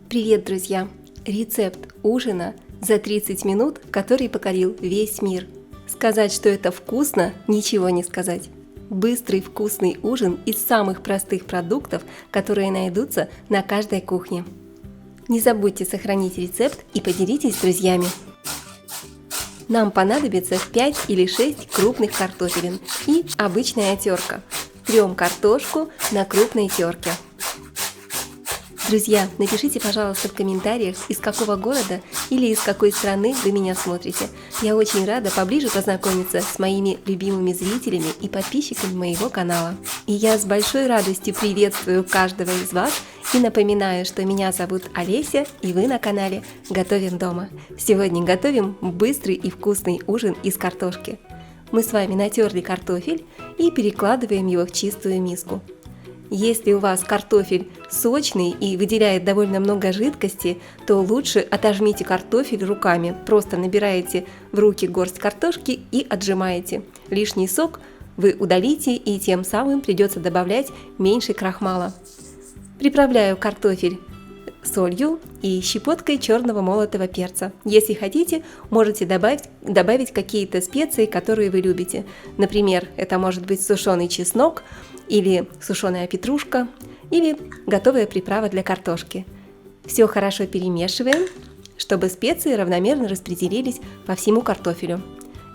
Привет, друзья! Рецепт ужина за 30 минут, который покорил весь мир. Сказать, что это вкусно, ничего не сказать. Быстрый вкусный ужин из самых простых продуктов, которые найдутся на каждой кухне. Не забудьте сохранить рецепт и поделитесь с друзьями. Нам понадобится 5 или 6 крупных картофелин и обычная терка. Трем картошку на крупной терке. Друзья, напишите, пожалуйста, в комментариях, из какого города или из какой страны вы меня смотрите. Я очень рада поближе познакомиться с моими любимыми зрителями и подписчиками моего канала. И я с большой радостью приветствую каждого из вас и напоминаю, что меня зовут Олеся, и вы на канале «Готовим дома». Сегодня готовим быстрый и вкусный ужин из картошки. Мы с вами натерли картофель и перекладываем его в чистую миску. Если у вас картофель сочный и выделяет довольно много жидкости, то лучше отожмите картофель руками. Просто набираете в руки горсть картошки и отжимаете. Лишний сок вы удалите, и тем самым придется добавлять меньше крахмала. Приправляю картофель солью и щепоткой черного молотого перца. Если хотите, можете добавить какие-то специи, которые вы любите. Например, это может быть сушеный чеснок, или сушеная петрушка, или готовая приправа для картошки. Все хорошо перемешиваем, чтобы специи равномерно распределились по всему картофелю.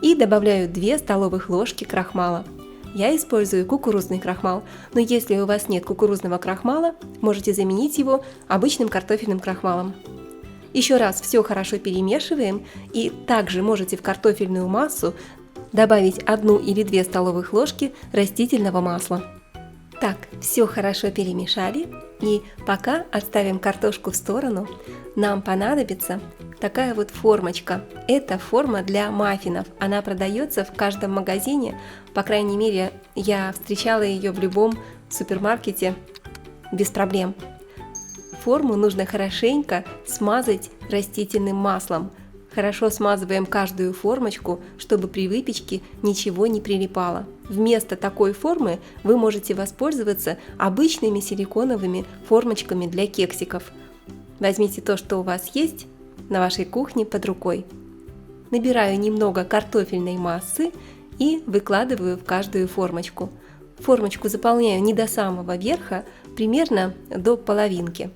И добавляю 2 столовых ложки крахмала. Я использую кукурузный крахмал, но если у вас нет кукурузного крахмала, можете заменить его обычным картофельным крахмалом. Еще раз все хорошо перемешиваем, и также можете в картофельную массу добавить 1 или 2 столовых ложки растительного масла. Так, все хорошо перемешали, и пока отставим картошку в сторону, нам понадобится такая вот формочка. Это форма для маффинов. Она продается в каждом магазине, по крайней мере, я встречала ее в любом супермаркете без проблем. Форму нужно хорошенько смазать растительным маслом. Хорошо смазываем каждую формочку, чтобы при выпечке ничего не прилипало. Вместо такой формы вы можете воспользоваться обычными силиконовыми формочками для кексиков. Возьмите то, что у вас есть на вашей кухне под рукой. Набираю немного картофельной массы и выкладываю в каждую формочку. Формочку заполняю не до самого верха, примерно до половинки.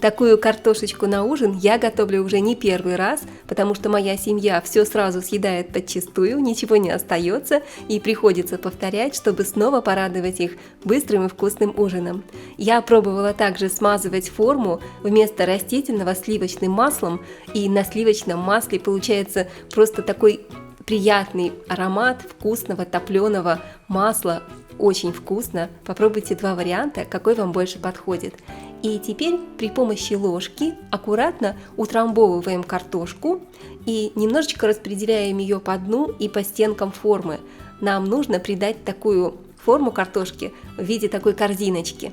Такую картошечку на ужин я готовлю уже не первый раз, потому что моя семья все сразу съедает подчистую, ничего не остается, и приходится повторять, чтобы снова порадовать их быстрым и вкусным ужином. Я пробовала также смазывать форму вместо растительного сливочным маслом, и на сливочном масле получается просто такой приятный аромат вкусного топленого масла. Очень вкусно. Попробуйте 2 варианта, какой вам больше подходит. И теперь при помощи ложки аккуратно утрамбовываем картошку и немножечко распределяем ее по дну и по стенкам формы. Нам нужно придать такую форму картошки в виде такой корзиночки.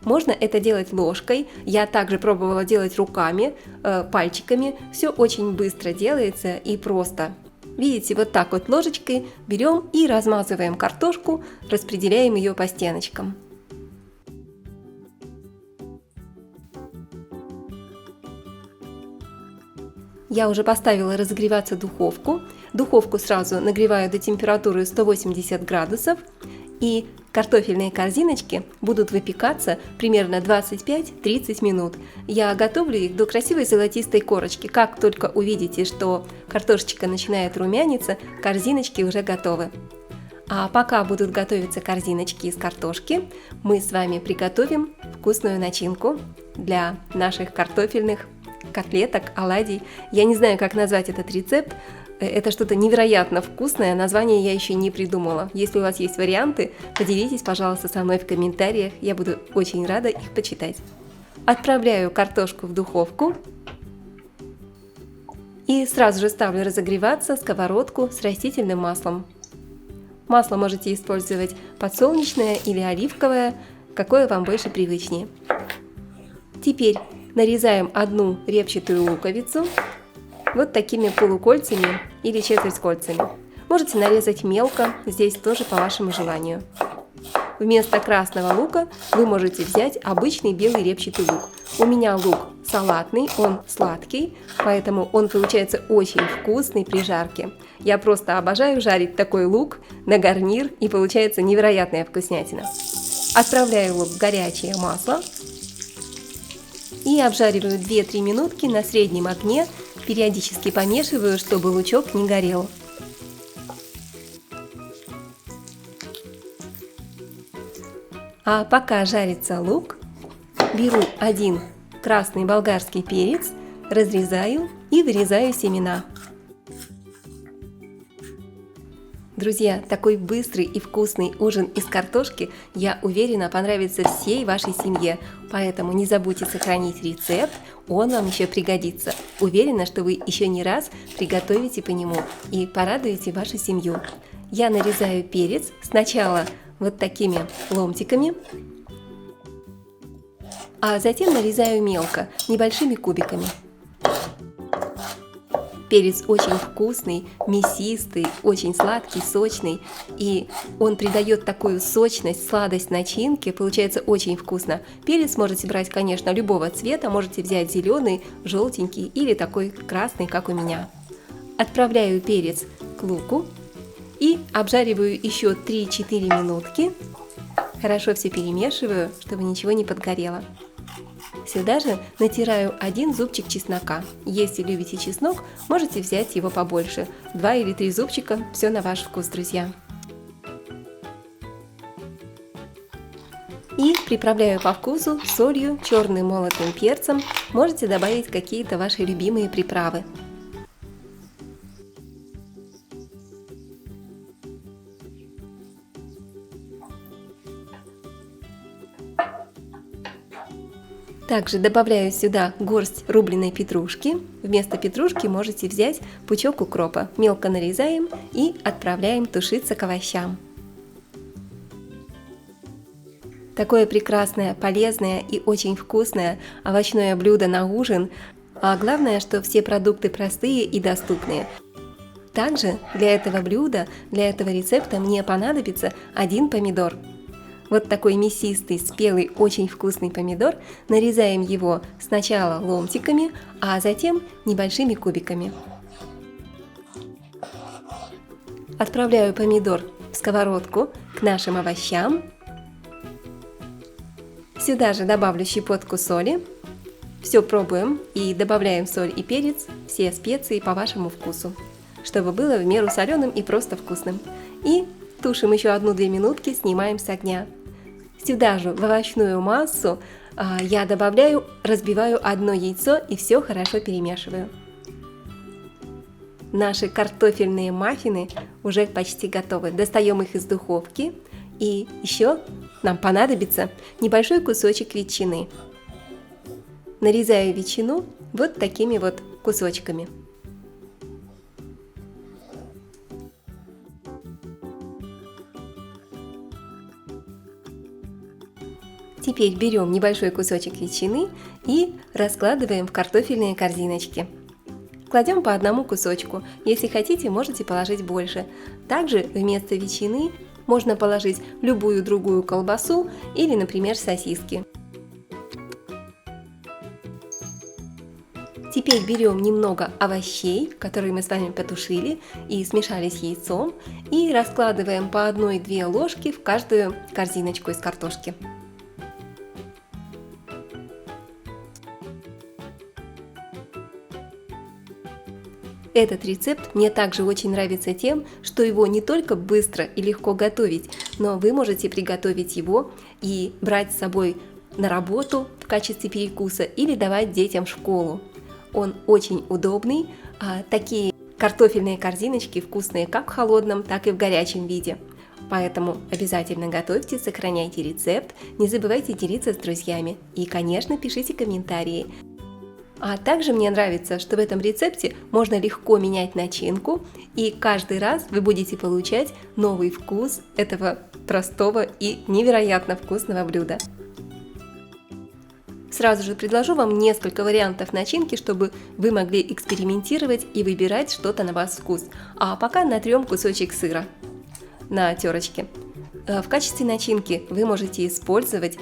Можно это делать ложкой, я также пробовала делать руками, пальчиками. Все очень быстро делается и просто. Видите, вот так вот ложечкой берем и размазываем картошку, распределяем ее по стеночкам. Я уже поставила разогреваться духовку. Духовку сразу нагреваю до температуры 180 градусов. И картофельные корзиночки будут выпекаться примерно 25-30 минут. Я готовлю их до красивой золотистой корочки. Как только увидите, что картошечка начинает румяниться, корзиночки уже готовы. А пока будут готовиться корзиночки из картошки, мы с вами приготовим вкусную начинку для наших картофельных котлеток, оладий. Я не знаю, как назвать этот рецепт. Это что-то невероятно вкусное, название я еще не придумала. Если у вас есть варианты, поделитесь, пожалуйста, со мной в комментариях, я буду очень рада их почитать. Отправляю картошку в духовку и сразу же ставлю разогреваться сковородку с растительным маслом. Масло можете использовать подсолнечное или оливковое, какое вам больше привычнее. Теперь нарезаем 1 репчатую луковицу вот такими полукольцами или четверть кольцами. Можете нарезать мелко, здесь тоже по вашему желанию. Вместо красного лука вы можете взять обычный белый репчатый лук. У меня лук салатный, он сладкий, поэтому он получается очень вкусный при жарке. Я просто обожаю жарить такой лук на гарнир, и получается невероятная вкуснятина. Отправляю лук в горячее масло и обжариваю 2-3 минутки на среднем огне, периодически помешиваю, чтобы лучок не горел. А пока жарится лук, беру один красный болгарский перец, разрезаю и вырезаю семена. Друзья, такой быстрый и вкусный ужин из картошки, я уверена, понравится всей вашей семье, поэтому не забудьте сохранить рецепт, он вам еще пригодится. Уверена, что вы еще не раз приготовите по нему и порадуете вашу семью. Я нарезаю перец сначала вот такими ломтиками, а затем нарезаю мелко, небольшими кубиками. Перец очень вкусный, мясистый, очень сладкий, сочный, и он придает такую сочность, сладость начинке, получается очень вкусно. Перец можете брать, конечно, любого цвета, можете взять зеленый, желтенький или такой красный, как у меня. Отправляю перец к луку и обжариваю еще 3-4 минутки. Хорошо все перемешиваю, чтобы ничего не подгорело. Сюда же натираю 1 зубчик чеснока. Если любите чеснок, можете взять его побольше. 2 или 3 зубчика, все на ваш вкус, друзья. И приправляю по вкусу солью, черным молотым перцем. Можете добавить какие-то ваши любимые приправы. Также добавляю сюда горсть рубленой петрушки. Вместо петрушки можете взять пучок укропа. Мелко нарезаем и отправляем тушиться к овощам. Такое прекрасное, полезное и очень вкусное овощное блюдо на ужин. А главное, что все продукты простые и доступные. Также для этого блюда, для этого рецепта мне понадобится 1 помидор. Вот такой мясистый, спелый, очень вкусный помидор. Нарезаем его сначала ломтиками, а затем небольшими кубиками. Отправляю помидор в сковородку к нашим овощам. Сюда же добавлю щепотку соли. Все пробуем и добавляем соль и перец, все специи по вашему вкусу, чтобы было в меру соленым и просто вкусным. И тушим еще 1-2 минутки, снимаем с огня. Сюда же в овощную массу я добавляю, разбиваю 1 яйцо и все хорошо перемешиваю. Наши картофельные маффины уже почти готовы. Достаем их из духовки. И еще нам понадобится небольшой кусочек ветчины. Нарезаю ветчину вот такими вот кусочками. Теперь берем небольшой кусочек ветчины и раскладываем в картофельные корзиночки. Кладем по 1 кусочку, если хотите, можете положить больше. Также вместо ветчины можно положить любую другую колбасу или, например, сосиски. Теперь берем немного овощей, которые мы с вами потушили и смешали с яйцом, и раскладываем по 1-2 ложки в каждую корзиночку из картошки. Этот рецепт мне также очень нравится тем, что его не только быстро и легко готовить, но вы можете приготовить его и брать с собой на работу в качестве перекуса или давать детям в школу. Он очень удобный, такие картофельные корзиночки вкусные как в холодном, так и в горячем виде. Поэтому обязательно готовьте, сохраняйте рецепт, не забывайте делиться с друзьями и, конечно, пишите комментарии. А также мне нравится, что в этом рецепте можно легко менять начинку, и каждый раз вы будете получать новый вкус этого простого и невероятно вкусного блюда. Сразу же предложу вам несколько вариантов начинки, чтобы вы могли экспериментировать и выбирать что-то на ваш вкус. А пока натрем кусочек сыра на терочке. В качестве начинки вы можете использовать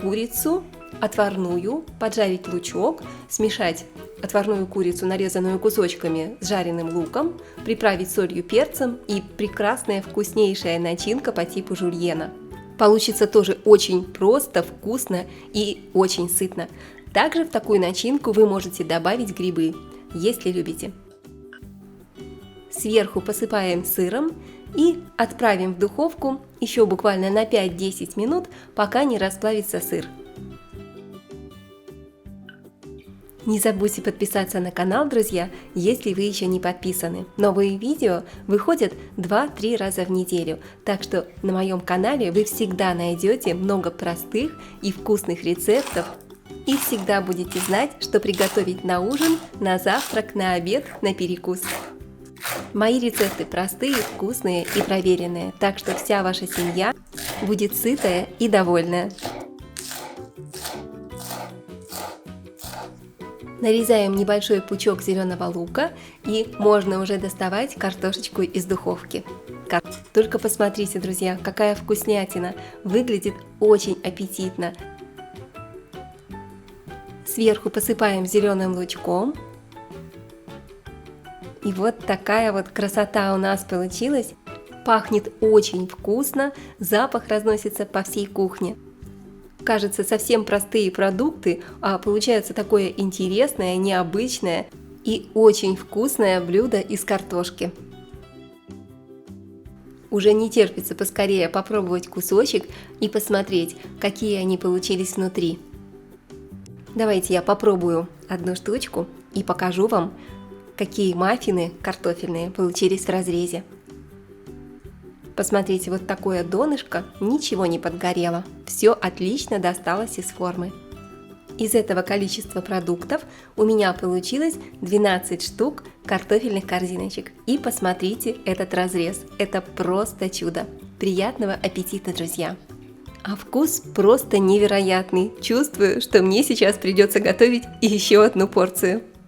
курицу отварную, поджарить лучок, смешать отварную курицу, нарезанную кусочками, с жареным луком, приправить солью, перцем, и прекрасная вкуснейшая начинка по типу жульена. Получится тоже очень просто, вкусно и очень сытно. Также в такую начинку вы можете добавить грибы, если любите. Сверху посыпаем сыром и отправим в духовку еще буквально на 5-10 минут, пока не расплавится сыр. Не забудьте подписаться на канал, друзья, если вы еще не подписаны. Новые видео выходят 2-3 раза в неделю, так что на моем канале вы всегда найдете много простых и вкусных рецептов и всегда будете знать, что приготовить на ужин, на завтрак, на обед, на перекус. Мои рецепты простые, вкусные и проверенные, так что вся ваша семья будет сытая и довольная. Нарезаем небольшой пучок зеленого лука и можно уже доставать картошечку из духовки. Только посмотрите, друзья, какая вкуснятина! Выглядит очень аппетитно. Сверху посыпаем зеленым лучком. И вот такая вот красота у нас получилась. Пахнет очень вкусно, запах разносится по всей кухне. Кажется, совсем простые продукты, а получается такое интересное, необычное и очень вкусное блюдо из картошки. Уже не терпится поскорее попробовать кусочек и посмотреть, какие они получились внутри. Давайте я попробую одну штучку и покажу вам, какие маффины картофельные получились в разрезе. Посмотрите, вот такое донышко, ничего не подгорело, все отлично досталось из формы. Из этого количества продуктов у меня получилось 12 штук картофельных корзиночек. И посмотрите этот разрез, это просто чудо. Приятного аппетита, друзья! А вкус просто невероятный, чувствую, что мне сейчас придется готовить еще одну порцию.